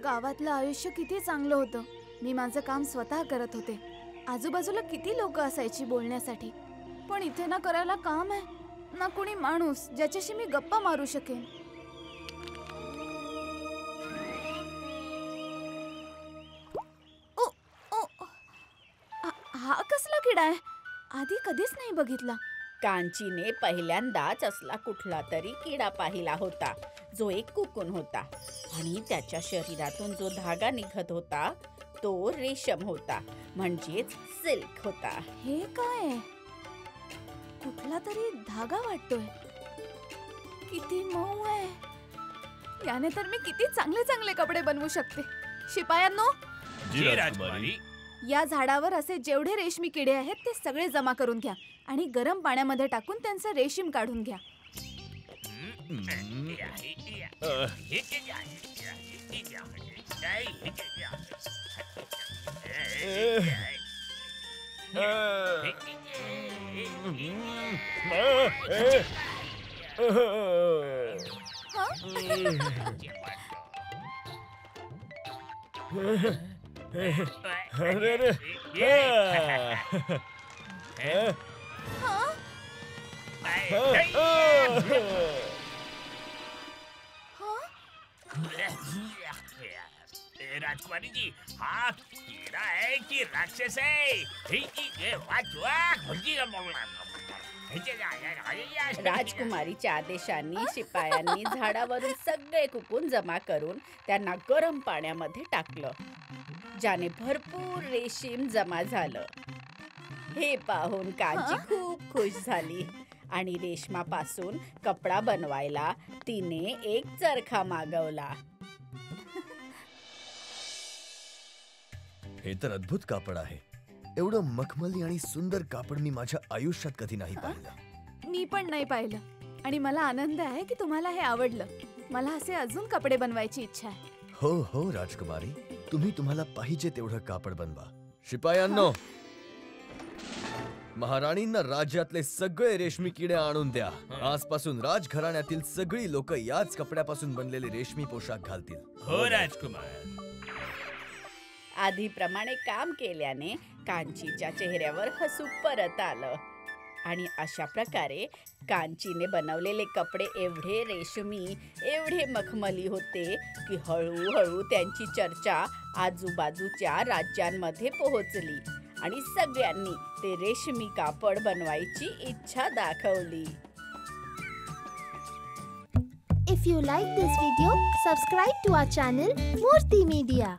गावातलं आयुष्य किती चांगलं होतं. मी माझं काम स्वतः करत होते. आजूबाजूला किती लोक असायची बोलण्यासाठी. पण इथे ना करायला काम आहे, ना कोणी माणूस ज्याच्याशी मी गप्पा मारू शकेन. ओ, ओ, हा कसला किडा आहे? आधी कधीच नाही बघितला. कांचीने पहिल्यांदाच असला कुठला तरी किडा पाहिला होता, जो एक कुकून होता आणि त्याच्या शरीरातून जो धागा निघत होता तो रेशम होता, म्हणजेच सिल्क होता. हे काय? कुठला तरी धागा वाटतोय. किती मऊ आहे. याने तर मी किती चांगले चांगले कपडे बनवू शकते. शिपायांनो, जी राजकुमारी. या झाडावर असे जेवढे रेशमी किडे आहेत ते सगळे जमा करून घ्या आणि गरम पाण्यामध्ये टाकून त्यांचं रेशीम काढून घ्या. राजकुमारी जी, हा कीड़ा है कि राक्षस है? राजकुमारीच्या आदेशाने शिपायांनी झाडावरून सगळे कुकून जमा करून त्यांना गरम पाण्यामध्ये टाकलं, ज्याने भरपूर रेशीम जमा झालं. हे पाहून कांची खूप खुश झाली आणि रेशमापासून कपडा बनवायला तिने एक चरखा मागवला. हे तर अद्भुत कापड आहे. एवढं मखमली आणि सुंदर कापड मी माझ्या आयुष्यात कधी नाही पाहिलं. मी पण नाही पाहिलं आणि मला आनंद आहे की तुम्हाला हे आवडलं. मला असे अजून कपडे बनवायची इच्छा आहे. हो हो राजकुमारी, तुम्ही तुम्हाला पाहिजे तेवढं कापड बनवा. शिपायांनो, महाराणींना राज्यातले सगळे रेशमी किडे आणून द्या. आजपासून राजघराण्यातील सगळी लोक याच कपड्यापासून बनलेले रेशमी पोशाख घालतील. हो राजकुमार. आधीप्रमाणे काम केल्याने कांचीच्या चेहऱ्यावर हसू परत आलं आणि अशा प्रकारे कांचीने बनवलेले कपडे एवढे रेशमी, एवढे मखमली होते की हळूहळू त्यांची चर्चा आजूबाजूच्या राज्यांमध्ये पोहोचली आणि सगळ्यांनी ते रेशमी कापड बनवायची इच्छा दाखवली. If you like this video, subscribe to our channel Murthy Media.